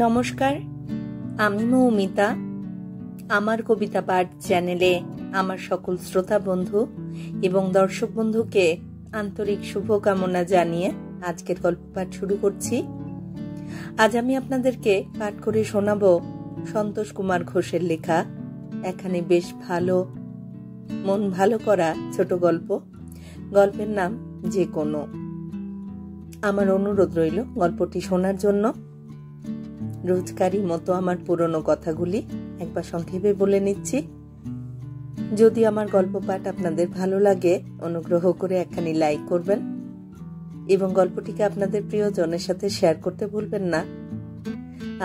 নমস্কার, আমি মৌমিতা। আমার কবিতা পাঠ চ্যানেলে আমার সকল শ্রোতা বন্ধু এবং দর্শক বন্ধুকে আন্তরিক শুভকামনা জানিয়ে আজকের গল্প পাঠ শুরু করছি। আজ আমি আপনাদেরকে পাঠ করে শোনাব সন্তোষ কুমার ঘোষের লেখা এখানে বেশ ভালো, মন ভালো করা ছোট গল্প। গল্পের নাম যে কোনো। আমার অনুরোধ রইল গল্পটি শোনার জন্য। রোজকারই মতো আমার পুরনো কথাগুলি একবার সংক্ষেপে বলে নিচ্ছি। যদি আমার গল্প পাঠ আপনাদের ভালো লাগে, অনুগ্রহ করে একখানি লাইক করবেন এবং গল্পটিকে আপনাদের প্রিয়জনের সাথে শেয়ার করতে ভুলবেন না।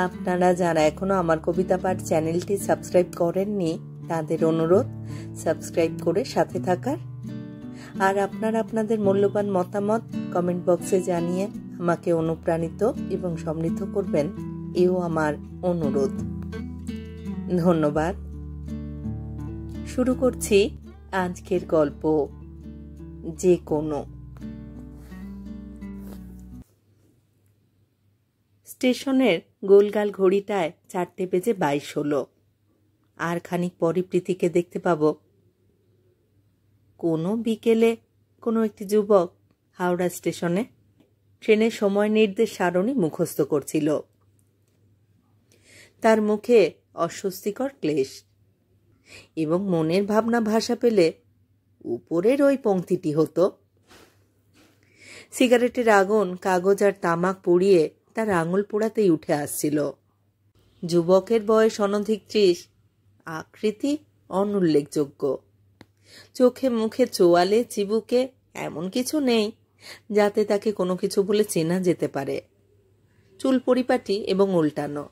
আপনারা যারা এখনো আমার কবিতা পাঠ চ্যানেলটি সাবস্ক্রাইব করেননি, তাদের অনুরোধ সাবস্ক্রাইব করে সাথে থাকার। আর আপনারা আপনাদের মূল্যবান মতামত কমেন্ট বক্সে জানিয়ে আমাকে অনুপ্রাণিত এবং সমৃদ্ধ করবেন, এও আমার অনুরোধ। ধন্যবাদ। শুরু করছি আজকের গল্প যে কোনো। স্টেশনের গোলগাল ঘড়িটায় 4:22 হলো। আর খানিক পরে প্রীতিকে দেখতে পাব। কোনো বিকেলে কোনো একটি যুবক হাওড়া স্টেশনে ট্রেনের সময় নির্দেশ সারণী মুখস্থ করছিল। তার মুখে অস্বস্তিকর ক্লেশ এবং মনের ভাবনা ভাষা পেলে উপরের ওই পংক্তিটি হতো। সিগারেটের আগুন কাগজ আর তামাক পুড়িয়ে তার আঙুল পোড়াতেই উঠে আসছিল। যুবকের বয়স অনধিক 30, আকৃতি অনুল্লেখযোগ্য। চোখে মুখে চোয়ালে চিবুকে এমন কিছু নেই যাতে তাকে কোনো কিছু বলে চেনা যেতে পারে। চুল পরিপাটি এবং উল্টানো।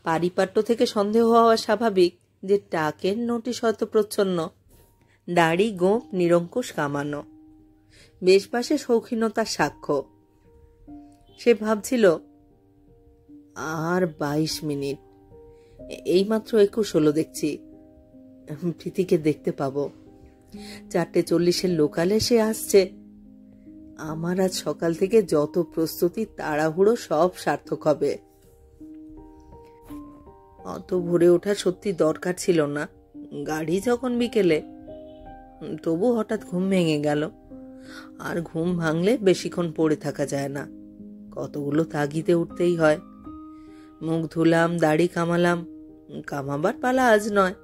পারিপাট্য থেকে সন্দেহ হওয়া স্বাভাবিক যে টাকের নোটিশ হয়তো প্রচ্ছন্ন। দাড়ি গোঁফ নিরঙ্কুশ কামানো, বেশ পাশে শৌখিনতার সাক্ষ্য। সে ভাবছিল, আর 22 মিনিট, এইমাত্র 21 হলো দেখছি। প্রীতিকে দেখতে পাবো। 4:40 লোকালে সে আসছে। আমার আজ সকাল থেকে যত প্রস্তুতি তাড়াহুড়ো সব সার্থক হবে। অত ভোরে ওঠা সত্যি দরকার ছিল না, গাড়ি যখন বিকেলে। তবু হঠাৎ ঘুম ভেঙে গেল। আর ঘুম ভাঙলে বেশিক্ষণ পড়ে থাকা যায় না, কতগুলো তাগিদে উঠতেই হয়। মুখ ধুলাম, দাড়ি কামালাম। কামাবার পালা আজ নয়,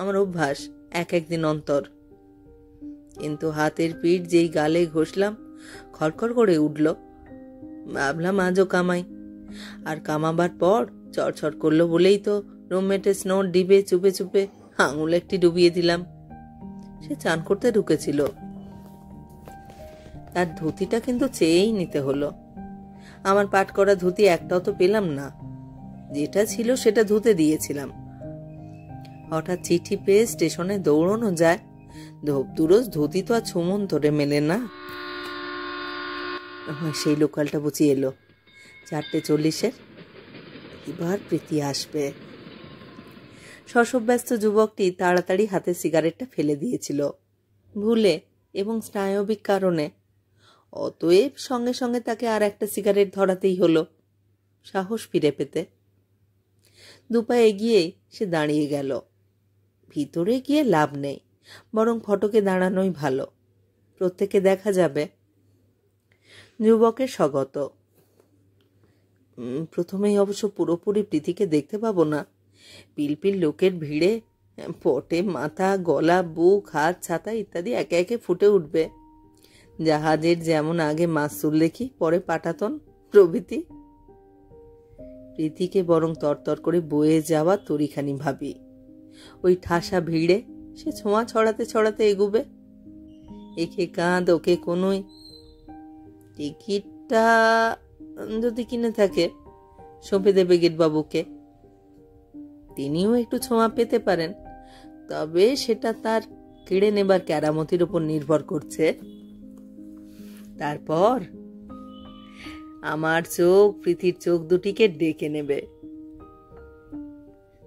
আমার অভ্যাস একদিন অন্তর। কিন্তু হাতের পিঠ যেই গালে ঘষলাম, খড়খড় করে উঠল। ভাবলাম আজও কামাই। আর কামাবার পর চড়চড় করলো বলেই তো রুমমেটের স্নোর ডিবে চুপে চুপে আঙুল একটি ডুবিয়ে দিলাম। সে চান করতে ঢুকেছিল। তার ধুতিটা কিন্তু চেয়েই নিতে হলো। আমার পাট করা ধুতি একটাও তো পেলাম না। যেটা ছিল সেটা ধুতে দিয়েছিলাম। হঠাৎ চিঠি পেয়ে স্টেশনে দৌড়ানো যায়। ধোপদুরোজ ধুতি তো আর ছুমন ধরে মেলে না। সেই লোকালটা বুঝি এলো 4:40। এবার প্রীতি আসবে। শশব্যস্ত যুবকটি তাড়াতাড়ি হাতে সিগারেটটা ফেলে দিয়েছিল, ভুলে এবং স্নায়বিক কারণে। অতএব সঙ্গে সঙ্গে তাকে আর একটা সিগারেট ধরাতেই হলো, সাহস ফিরে পেতে। দুপা এগিয়ে সে দাঁড়িয়ে গেল। ভিতরে গিয়ে লাভ নেই, বরং ফটকে দাঁড়ানোই ভালো, প্রত্যেকে দেখা যাবে। যুবকের স্বগত। প্রথমেই অবশ্য পুরোপুরি প্রীতিকে দেখতে পাবো না। পিলপিল লোকের ভিড়ে পটে মাথা, গলা, বুক, হাত, ছাতা ইত্যাদি একে একে ফুটে উঠবে। জাহাজের যেমন আগে মাসুল দেখি, পরে পাটাতন প্রভৃতি। প্রীতিকে বরং তরতর করে বয়ে যাওয়া তরিখানি ভাবি। ওই ঠাসা ভিড়ে সে ছোঁয়া ছড়াতে ছড়াতে এগুবে। একে কাঁদ, ওকে কোনোই। টিকিটটা যদি কিনে থাকে সঁপে দেবে গেটবাবুকে। তিনিও একটু ছোঁয়া পেতে পারেন, তবে সেটা তার কেড়ে নেবার কেরামতির উপর নির্ভর করছে। তারপর আমার চোখ প্রীতির চোখ দুটিকে ডেকে নেবে।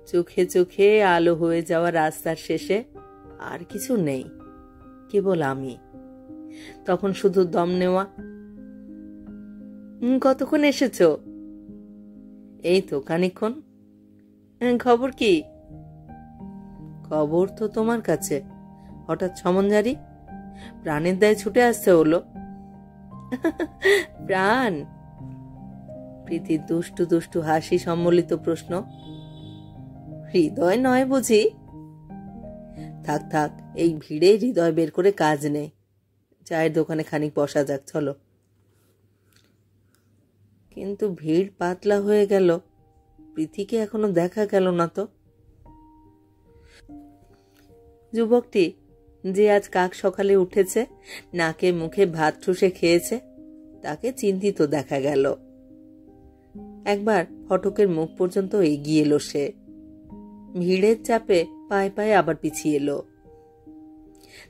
চোখে চোখে আলো হয়ে যাওয়া রাস্তার শেষে আর কিছু নেই, কেবল আমি। তখন শুধু দম নেওয়া, কতক্ষণ এসেছো? এই তো খানিকক্ষণ। খবর কি? খবর তো তোমার কাছে, হঠাৎ সমনজারি, প্রাণের দায় ছুটে আসছে হলো। প্রাণ? প্রীতির দুষ্টু দুষ্টু হাসি সম্বলিত প্রশ্ন। হৃদয় নয় বুঝি? থাক থাক, এই ভিড়ে হৃদয় বের করে কাজ নেই। চায়ের দোকানে খানিক বসা যাক, চলো। কিন্তু ভিড় পাতলা হয়ে গেল, প্রীতিকে এখনো দেখা গেল না তো। যুবকটি যে আজ কাক সকালে উঠেছে, নাকে মুখে ভাত ঠুসে খেয়েছে, তাকে চিন্তিত দেখা গেল। একবার ফটকের মুখ পর্যন্ত এগিয়ে এলো সে। ভিড়ের চাপে পায়ে পায়ে আবার পিছিয়ে এলো।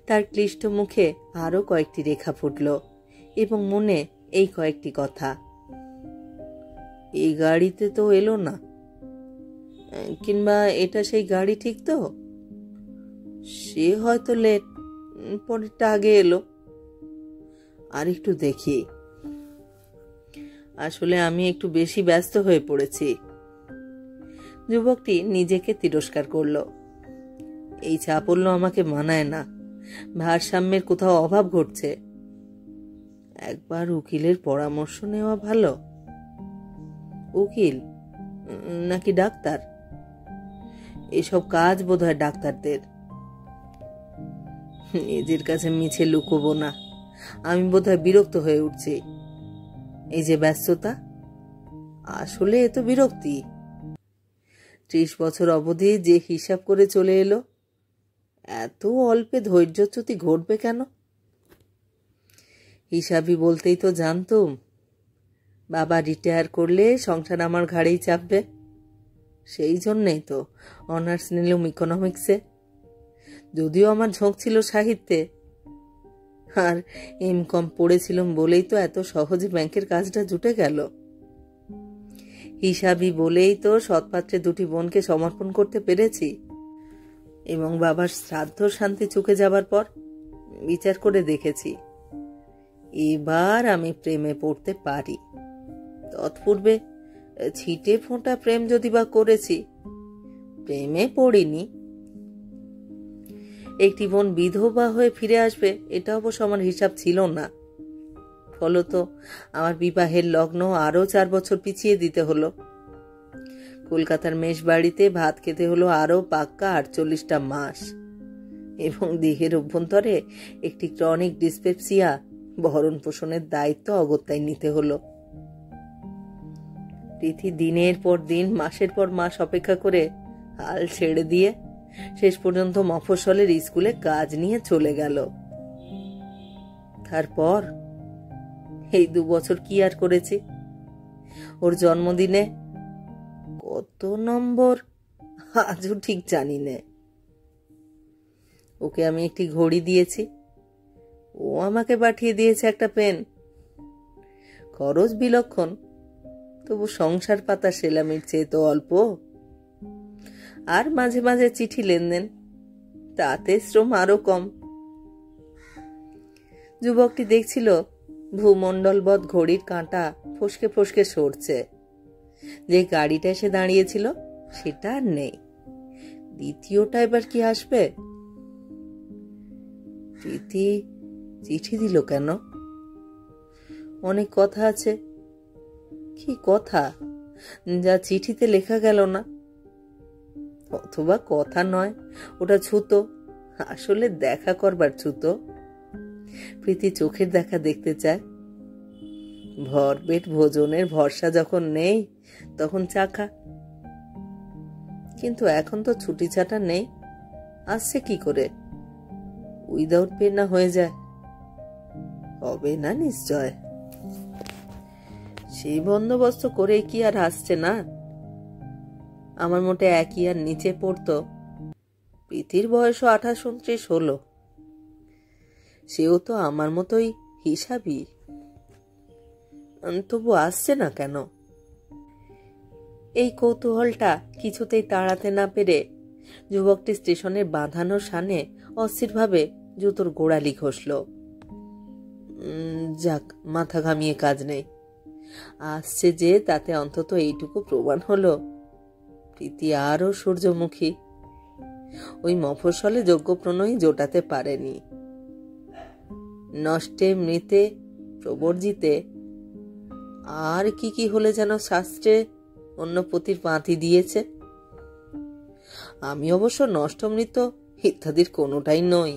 তার ক্লিষ্ট মুখে আরো কয়েকটি রেখা ফুটল এবং মনে এই কয়েকটি কথা। এই গাড়িতে তো এলো না, কিংবা এটা সেই গাড়ি ঠিক তো? সে হয়তো লেট, পরেরটা আগে এলো। আর একটু দেখি, আসলে আমি একটু বেশি ব্যস্ত হয়ে পড়েছি। যুবকটি নিজেকে তিরস্কার করল। এই চাপল্য আমাকে মানায় না, ভারসাম্যের কোথাও অভাব ঘটছে। একবার উকিলের পরামর্শ নেওয়া ভালো। উকিল নাকি ডাক্তার? এসব কাজ বোধহয় ডাক্তারদের। নিজের কাছে মিছে লুকোবো না, আমি বোধহয় বিরক্ত হয়ে উঠছি। এই যে ব্যস্ততা, আসলে এ তো বিরক্তি। 30 বছর অবধি যে হিসাব করে চলে এলো, এত অল্পে ধৈর্যচ্যুতি ঘটবে কেন? হিসাবই বলতেই তো জানতুম বাবা রিটায়ার করলে সংসার আমার ঘাড়েই চাপবে। সেই জন্যেই তো অনার্স নিলাম ইকোনমিক্সে। যদিও আমার ঝোঁক ছিল সাহিত্যে, আর এমকম পড়েছিলাম বলেই তো এত সহজে ব্যাংকের কাজটা জুটে গেল। হিসাবই বলেই তো সৎপাত্রে দুটি বোনকে সমর্পণ করতে পেরেছি, এবং বাবার শ্রাদ্ধ শান্তি চুকে যাবার পর বিচার করে দেখেছি এবার আমি প্রেমে পড়তে পারি। তৎপূর্বে ছিটে ফোঁটা প্রেম যদি বা করেছি, প্রেমে পড়িনি। একটি বোন বিধবা হয়ে ফিরে আসবে, এটা অবশ্য আমার হিসাব ছিল না। ফলত আমার বিবাহের লগ্ন আরো 4 বছর পিছিয়ে দিতে হলো। কলকাতার মেষ বাড়িতে ভাত খেতে হলো আরো পাক্কা 48টা মাস, এবং দেহের অভ্যন্তরে একটি ক্রনিক ডিসপেপসিয়া ভরণ পোষণের দায়িত্ব অগত্যায় নিতে হলো। তিথি দিনের পর দিন, মাসের পর মাস অপেক্ষা করে হাল ছেড়ে দিয়ে শেষ পর্যন্ত মফস্বলের স্কুলে কাজ নিয়ে চলে গেল। তারপর এই 2 বছর কি আর করেছি। ওর জন্মদিনে কত নম্বর আজও ঠিক জানি না। ওকে আমি একটি ঘড়ি দিয়েছি, ও আমাকে পাঠিয়ে দিয়েছে একটা পেন। খরচ বিলক্ষণ, তবু সংসার পাতা সেলামির চেয়ে তো অল্প। আর মাঝে মাঝে চিঠি লেনদেন, তাতে শ্রম আরো কম। যুবকটি দেখছিল ভূমণ্ডলবৎ ঘড়ির কাঁটা ফসকে ফসকে সরছে। যে গাড়িটা এসে দাঁড়িয়েছিল সেটা আর নেই। দ্বিতীয়টা এবার কি আসবে? প্রীতি চিঠি দিল কেন? অনেক কথা আছে। কি কথা যা চিঠিতে লেখা গেল না? অথবা কথা নয়, ওটা ছুতো, আসলে দেখা করবার ছুতো। প্রীতি চোখের দেখা দেখতে চায়। ভরপেট ভোজনের ভরসা যখন নেই, তখন চাখা। কিন্তু এখন তো ছুটি ছাটা নেই, আসছে কি করে? উইদাউট পে না হয়ে যায়? হবে না নিশ্চয়। সেই বন্দোবস্ত করে কি আর আসছে না? আমার মোটে 1 ইয়ার নিচে পড়তো। প্রীতির বয়সও 28-29 হলো। সেও তো আমার মতোই হিসাবই। তবু আসছে না কেন? এই কৌতূহলটা কিছুতেই তাড়াতে না পেরে যুবকটি স্টেশনের বাঁধানো সানে অস্থিরভাবে জুতোর গোড়ালি ঘষল। যাক, মাথা ঘামিয়ে কাজ নেই। আসছে যে, তাতে অন্তত এইটুকু প্রমাণ হলো প্রীতি আরও সূর্যমুখী। ওই মফস্বলে যোগ্য প্রণয়ী জোটাতে পারেনি। নষ্টে মৃতে প্রবর্জিতে আর কি কি হলে যেন শাস্ত্রে অন্য পতির পাঁতি দিয়েছে। আমি অবশ্য নষ্ট মৃত ইত্যাদির কোনোটাই নই,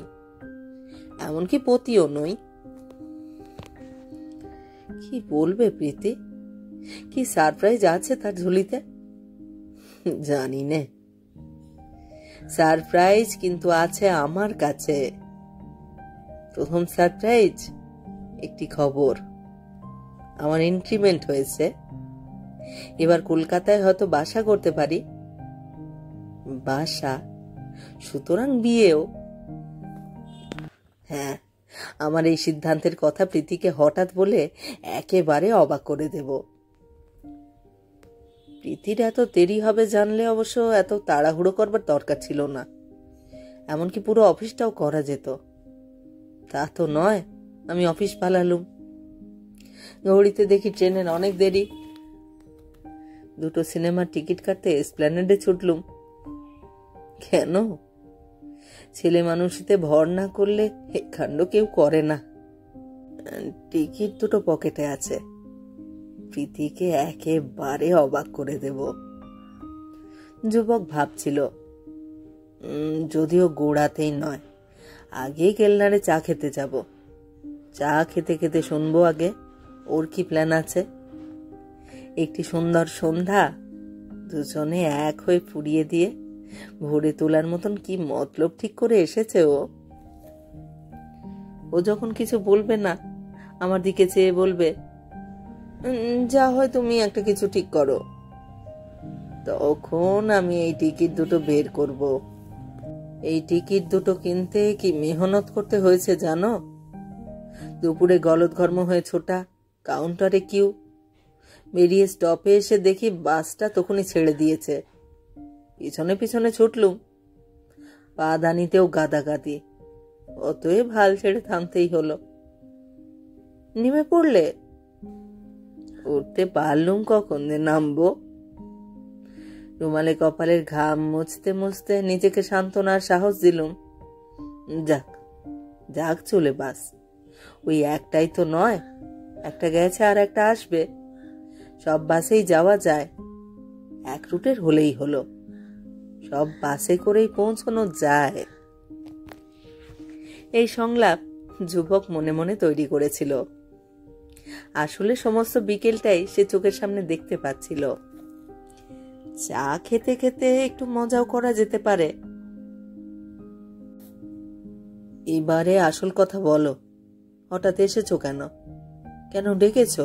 এমনকি পতিও নই। কি বলবে প্রীতি? কি সারপ্রাইজ আছে তার ঝুলিতে? জানি নে। সারপ্রাইজ কিন্তু আছে আমার কাছে। প্রথম সারপ্রাইজ, একটি খবর। আমার ইনক্রিমেন্ট হয়েছে। এবার কলকাতায় হয়তো বাসা করতে পারি। বাসা, সুতরাং বিয়েও। হ্যাঁ, আমার এই সিদ্ধান্তের কথা প্রীতিকে হঠাৎ বলে একেবারে অবাক করে দেব। প্রীতির এত দেরি হবে জানলে অবশ্য এত তাড়াহুড়ো করবার দরকার ছিল না। এমনকি পুরো অফিসটাও করা যেত। তা তো নয়, আমি অফিস পালালুম। ঘড়িতে দেখি ট্রেনের অনেক দেরি। দুটো সিনেমার টিকিট কাটতে এসপ্ল্যানেডে ছুটলুম। কেন? ছেলে মানুষতে ভর না করলে এ কাণ্ড কেউ করে না। টিকিট দুটো পকেটে আছে। প্রীতিকে একেবারে অবাক করে দেব। যুবক ভাবছিল, যদিও গোড়াতেই নয়, আগেই কেলনারে চা খেতে যাব। চা খেতে খেতে শুনবো আগে ওর কি প্ল্যান আছে। একটি সুন্দর সন্ধ্যা দুজনে এক হয়ে ফুরিয়ে দিয়ে ভোরে তোলার মতন কি মতলব ঠিক করে এসেছে ও যখন কিছু বলবে না, আমার দিকে চেয়ে বলবে, যা হয় তুমি একটা কিছু ঠিক করো। তখন আমি এই টিকিট দুটো বের করব। এই টিকিট দুটো কিনতে কি মেহনত করতে হয়েছে জানো? দুপুরে গলদঘর্ম হয়ে ছোটা, কাউন্টারে কিউ। বেরিয়ে স্টপে এসে দেখি বাসটা তখনই ছেড়ে দিয়েছে। পিছনে পিছনে ছুটলুম। পা দানিতেও গাদাগাদি। অতএব হাল ছেড়ে থামতেই হলো। নেমে পড়লে? উঠতে পারলুম কখন যে নামবো। রুমালে কপালের ঘাম মুছতে মুছতে নিজেকে সান্ত্বনার সাহস দিলুম। যাক যাক, চলে বাস। ওই একটাই তো নয়, একটা গেছে আর একটা আসবে। সব বাসেই যাওয়া যায়, এক রুটের হলেই হলো। সব বাসে করেই পৌঁছানো যায়। এই সংলাপ যুবক মনে মনে তৈরি করেছিল। আসলে সমস্ত বিকেলটাই সে চোখের সামনে দেখতে পাচ্ছিল। চা খেতে খেতে একটু মজাও করা যেতে পারে। এবারে আসল কথা বলো, হঠাৎ এসেছো কেন? কেন ডেকেছ?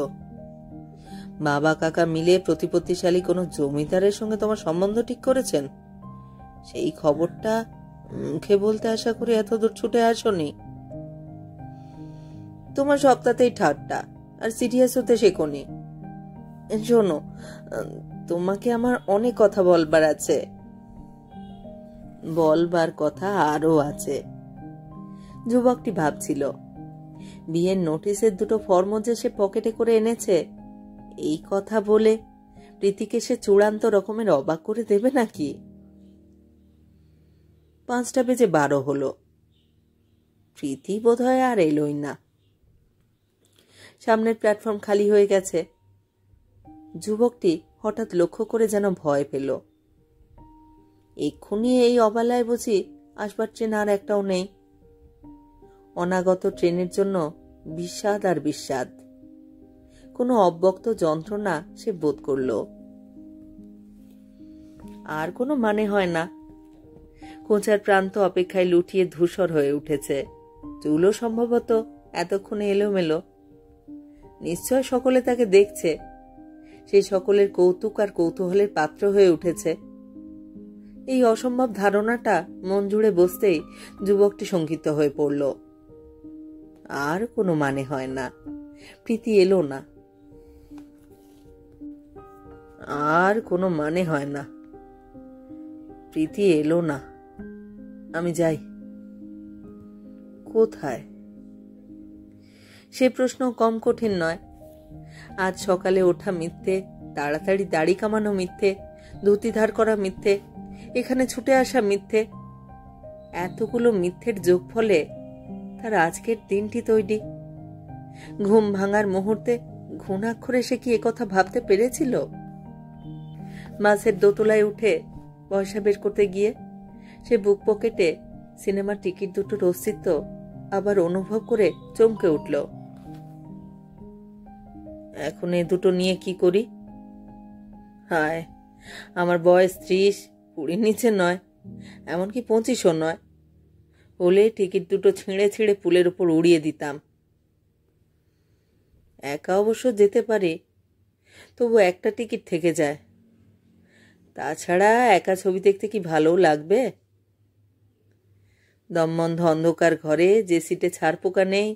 বাবা কাকা মিলে প্রতিপত্তিশালী কোনো জমিদারের সঙ্গে তোমার সম্বন্ধ ঠিক করেছেন? সেই খবরটা মুখে বলতে আশা করি এত দূর ছুটে আসনি। তোমার সপ্তাহতেই ঠাট্টা, আর সিরিয়াস হতে শেখনি। শোনো, তোমাকে আমার অনেক কথা বলবার আছে। বলবার কথা আরো আছে। যুবকটি ভাবছিল, বিয়ের নোটিশের দুটো ফর্ম যে সে পকেটে করে এনেছে, এই কথা বলে প্রীতিকে সে চূড়ান্ত রকমের অবাক করে দেবে নাকি? 5:12 হলো। প্রীতি বোধহয় আর এলোই না। সামনের প্ল্যাটফর্ম খালি হয়ে গেছে। যুবকটি হঠাৎ লক্ষ্য করে যেন ভয় পেল। এক্ষুনি এই অবেলায় বুঝি আসবার ট্রেন আর একটাও নেই। অনাগত ট্রেনের জন্য বিষাদ আর বিষাদ। কোনো অব্যক্ত যন্ত্রণা সে বোধ করল। আর কোনো মানে হয় না। কোঁচার প্রান্ত অপেক্ষায় লুটিয়ে ধূসর হয়ে উঠেছে। চুলও সম্ভবত এতক্ষণে এলোমেলো। নিশ্চয় সকলে তাকে দেখছে। সেই সকলের কৌতুক আর কৌতূহলের পাত্র হয়ে উঠেছে। এই অসম্ভব ধারণাটা মন জুড়ে বসতেই যুবকটি শঙ্কিত হয়ে পড়ল। আর কোনো মানে হয় না। প্রীতি এলো না। আর কোনো মানে হয় না। প্রীতি এলো না। আমি যাই। কোথায়? সে প্রশ্ন কম কঠিন নয়। আজ সকালে ওঠা মিথ্যে, তাড়াতাড়ি দাড়ি কামানো মিথ্যে, ধুতি ধার করা মিথ্যে, এখানে ছুটে আসা মিথ্যে, এতগুলো মিথ্যের যোগফলে তার আজকের দিনটি তৈরি। ঘুম ভাঙার মুহূর্তে ঘুণাক্ষরে সে কি একথা ভাবতে পেরেছিল? বাসের দোতলায় উঠে পয়সা বের করতে গিয়ে সে বুক পকেটে সিনেমার টিকিট দুটোর অস্তিত্ব আবার অনুভব করে চমকে উঠল। এখন এ দুটো নিয়ে কি করি? হায়, আমার বয়স 30, 20 নিচে নয়, এমনকি 25ও নয়। হলে টিকিট দুটো ছিঁড়ে ছিঁড়ে পুলের উপর উড়িয়ে দিতাম। একা অবশ্য যেতে পারি, তবু একটা টিকিট থেকে যায়। তাছাড়া একা ছবি দেখতে কি ভালোও লাগবে? দমবন্ধ অন্ধকার ঘরে যে সিটে ছাড় পোকা নেই,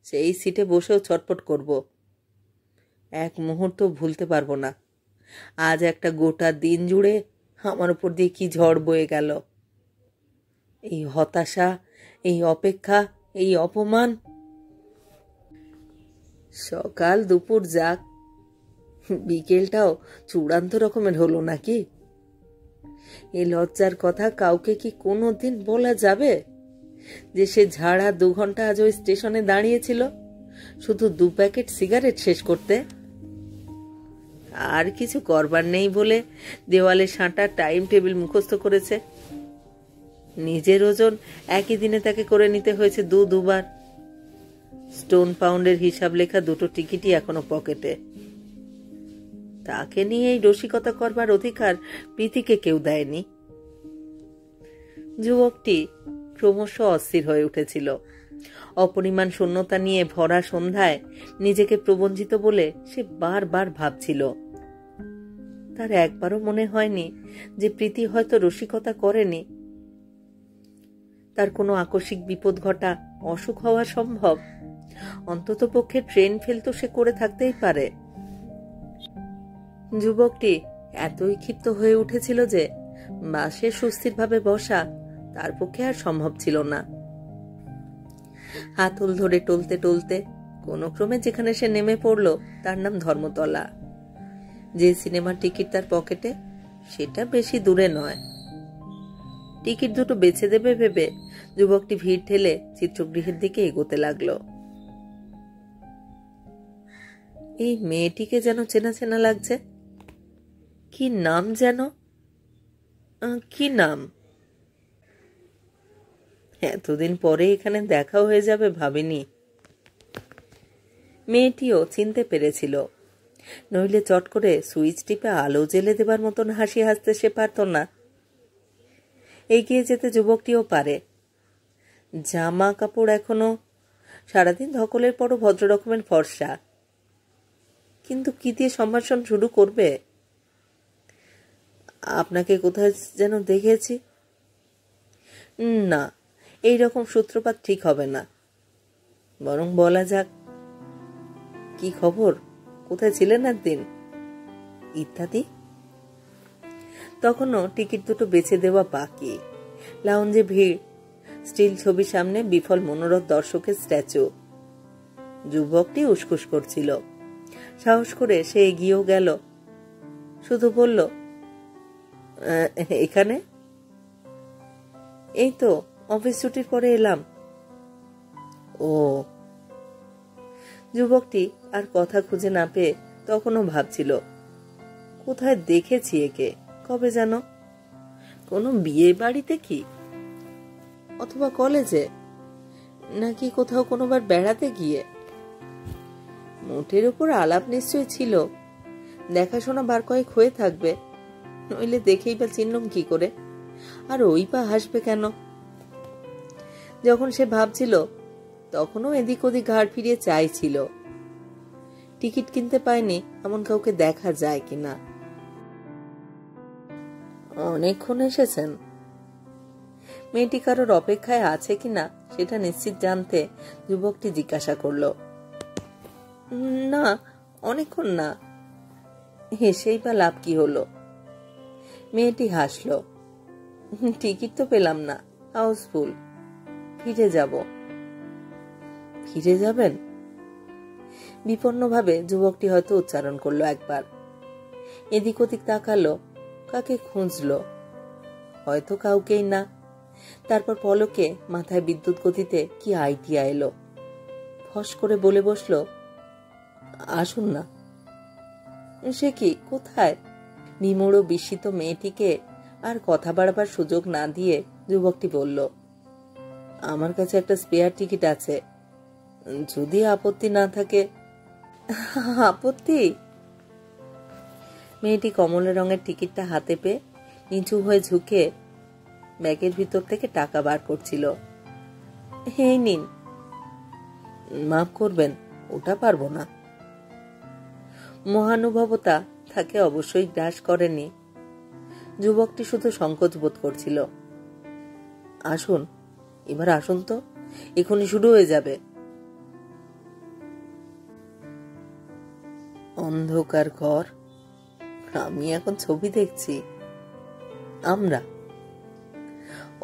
সেই সিটে বসেও ছটপট করব। এক মুহূর্ত ভুলতে পারবো না। আজ একটা গোটা দিন জুড়ে আমার উপর দিয়ে কি ঝড় বয়ে গেল। এই হতাশা, এই অপেক্ষা, এই অপমান। সকাল দুপুর যাক, বিকেলটাও চূড়ান্ত রকমের হলো নাকি? এই লজ্জার কথা কাউকে কি কোনোদিন বলা যাবে যে সে ঝাড়া 2 ঘন্টা আজ ওই স্টেশনে দাঁড়িয়েছিল শুধু 2 প্যাকেট সিগারেট শেষ করতে? আর কিছু করবার নেই বলে দেওয়ালে সাঁটা টাইম টেবিল মুখস্থ করেছে। নিজের ওজন একই দিনে তাকে করে নিতে হয়েছে দুবার। স্টোন পাউন্ডের হিসাব লেখা 2টো টিকিটই এখনো পকেটে। তাকে নিয়ে এই রসিকতা করবার অধিকার প্রীতিকে কেউ দেয়নি। যুবকটি ক্রমশ অস্থির হয়ে উঠেছিল। অপরিমাণ শূন্যতা নিয়ে ভরা সন্ধ্যায় নিজেকে প্রবঞ্চিত বলে সে বারবার ভাবছিল। তার একবারও মনে হয়নি যে প্রীতি হয়তো রসিকতা করেনি। তার কোনো আকস্মিক বিপদ ঘটা, অসুখ হওয়া সম্ভব। অন্তত পক্ষে ট্রেন ফেল তো সে করে থাকতেই পারে। যুবকটি এতই ক্ষিপ্ত হয়ে উঠেছিল যে বাসে সুস্থিরভাবে বসা তার পক্ষে আর সম্ভব ছিল না। হাতল ধরে টলতে টলতে কোনো ক্রমে যেখানে সে নেমে পড়ল তার নাম ধর্মতলা। যে সিনেমার টিকিট তার পকেটে সেটা বেশি দূরে নয়। টিকিট দুটো বেছে দেবে ভেবে যুবকটি ভিড় ঠেলে চিত্রগৃহের দিকে এগোতে লাগলো। এই মেয়েটিকে যেন চেনা চেনা লাগছে। কি নাম যেন? কি নাম? এতদিন পরে এখানে দেখা হয়ে যাবে ভাবিনি। মেয়েটিও চিনতে পেরেছিল, নইলে চট করে সুইচ টিপে আলো জেলে দেবার মতন হাসি হাসতে সে পারত না। এগিয়ে যেতে যুবকটিও পারে। জামা কাপড় এখনো সারাদিন ধকলের পরও ভদ্র রকমের ফর্সা, কিন্তু কি দিয়ে সম্ভাষণ শুরু করবে? আপনাকে কোথায় যেন দেখেছি। না, এই রকম সূত্রপাত ঠিক হবে না। বরং বলা যাক, কি খবর, কোথায় ছিলেন একদিন, ইত্যাদি। তখনও টিকিট দুটো বেছে দেওয়া বাকি। লাউঞ্জে ভিড়, স্টিল ছবির সামনে বিফল মনোরথ দর্শকের স্ট্যাচু। যুবকটি উসখুস করছিল। সাহস করে সে এগিয়েও গেল, শুধু বলল, এখানে? এই তো অফিস ছুটির পরে এলাম। ও। যুবকটি আর কথা খুঁজে না পেয়ে তখনও ভাবছিল, কোথায় দেখেছি একে, কবে যেন? কোনো বিয়ে বাড়িতে কি, অথবা কলেজে, নাকি কোথাও কোনোবার বেড়াতে গিয়ে? মোটের উপর আলাপ নিশ্চয় ছিল, দেখাশোনা বার কয়েক হয়ে থাকবে, নইলে দেখেই বা চিনলাম কি করে? আর ওই পা হাসবে কেন? যখন সে ভাবছিল তখনও এদিক ওদিক ঘাড় ফিরিয়ে চাইছিল টিকিট কিনতে পায়নি এমন কাউকে দেখা যায় কিনা। অনেকক্ষণ এসেছেন। মেয়েটি কারোর অপেক্ষায় আছে কিনা সেটা নিশ্চিত জানতে যুবকটি জিজ্ঞাসা করল। না, অনেকক্ষণ না। হেসেই বা লাভ কি হলো? মেয়েটি হাসল। টিকিট তো পেলাম না, হাউসফুল। ফিরে যাব। ফিরে যাবেন? বিপন্নভাবে যুবকটি হয়তো উচ্চারণ করলো একবার। এদিক ওদিক তাকালো, কাকে খুঁজলো, হয়তো কাউকেই না। তারপর পলকে মাথায় বিদ্যুৎ গতিতে কি আইডিয়া এলো। ফস করে বলে বসলো, আসুন না। সে কি, কোথায়? বিমূঢ় বিস্মিত মেয়েটিকে আর কথা বাড়াবার সুযোগ না দিয়ে যুবকটি বলল, আমার কাছে একটা স্পেয়ার টিকিট আছে, যদি আপত্তি না থাকে। আপত্তি? মেয়েটি কমলা রঙের টিকিটটা হাতে পেয়ে নিচু হয়ে ঝুঁকে ব্যাগের ভিতর থেকে টাকা বার করছিল। এই নিন। মাফ করবেন, ওটা পারবো না। মহানুভবতা তাকে অবশ্যই গ্রাস করেনি। যুবকটি শুধু সংকোচ বোধ করছিল। আসুন, এবার আসুন তো, এখনই শুরু হয়ে যাবে। অন্ধকার ঘর, আমি এখন ছবি দেখছি, আমরা,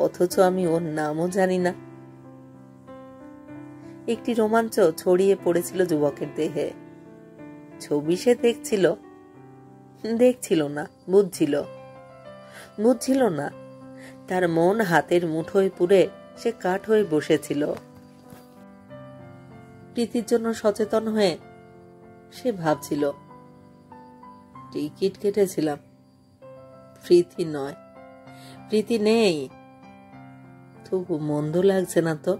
অথচ আমি ওর নামও জানি না। একটি রোমাঞ্চ ছড়িয়ে পড়েছিল যুবকের দেহে। ছবি সে দেখছিল না, বুঝছিল না। তার মন হাতের মুঠোয় পুরে সে কাঠ হয়ে বসেছিল। প্রীতির জন্য সচেতন হয়ে সে ভাবছিল, টিকিট কেটেছিলাম, প্রীতি নয়, প্রীতি নেই, তবু মন্দ লাগছে না তো।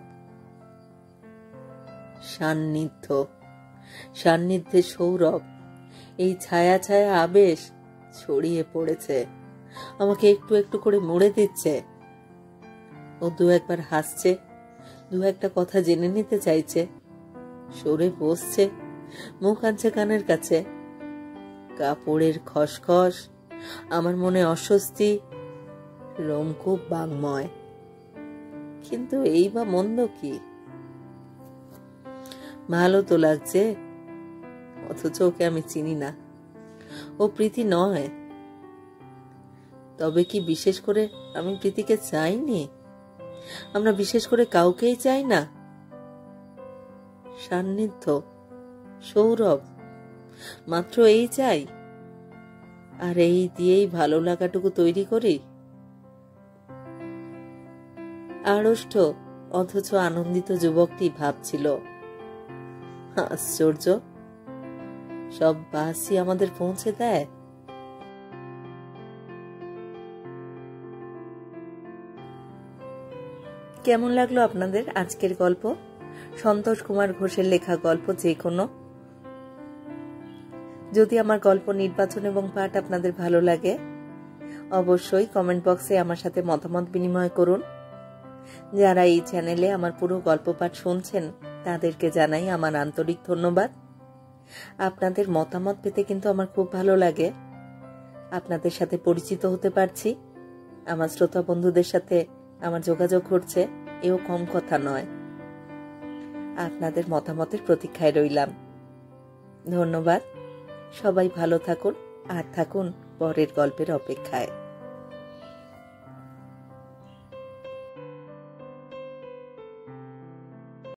সান্নিধ্যে সৌরভ, এই ছায়া ছায়া আবেশ ছড়িয়ে পড়েছে, আমাকে একটু একটু করে মুড়ে দিচ্ছে। ও দু একবার হাসছে, দু একটা কথা জেনে নিতে চাইছে, সরে বসছে, মুখ আনছে কানের কাছে। কাপড়ের খসখস, আমার মনে অস্বস্তি, রং খুব বাংময়, কিন্তু এই বা মন্দ কি? ভালো তো লাগছে, অথচ ওকে আমি চিনি না, ও প্রীতি নয়। তবে কি বিশেষ করে আমি প্রীতিকে চাইনি? আমরা বিশেষ করে কাউকেই চাই না। সান্নিধ্য, সৌরভ, মাত্র এই চাই, আর এই দিয়েই ভালো লাগাটুকু তৈরি করি। আড়ষ্ট অথচ আনন্দিত যুবকটি ভাবছিল, আশ্চর্য, সব বাসই আমাদের পৌঁছে দেয়। কেমন লাগলো আপনাদের আজকের গল্প? সন্তোষ কুমার ঘোষের লেখা গল্প যে কোনো। যদি আমার গল্প নির্বাচন এবং পাঠ আপনাদের ভালো লাগে, অবশ্যই কমেন্ট বক্সে আমার সাথে মতামত বিনিময় করুন। যারা এই চ্যানেলে আমার পুরো গল্প পাঠ শুনছেন, তাদেরকে জানাই আমার আন্তরিক ধন্যবাদ। আপনাদের মতামত পেতে কিন্তু আমার খুব ভালো লাগে। আপনাদের সাথে পরিচিত হতে পারছি, আমার শ্রোতা বন্ধুদের সাথে আমার যোগাযোগ ঘটছে, এও কম কথা নয়। আপনাদের মতামতের প্রতীক্ষায় রইলাম। ধন্যবাদ। সবাই ভালো থাকুন আর থাকুন পরের গল্পের অপেক্ষায়।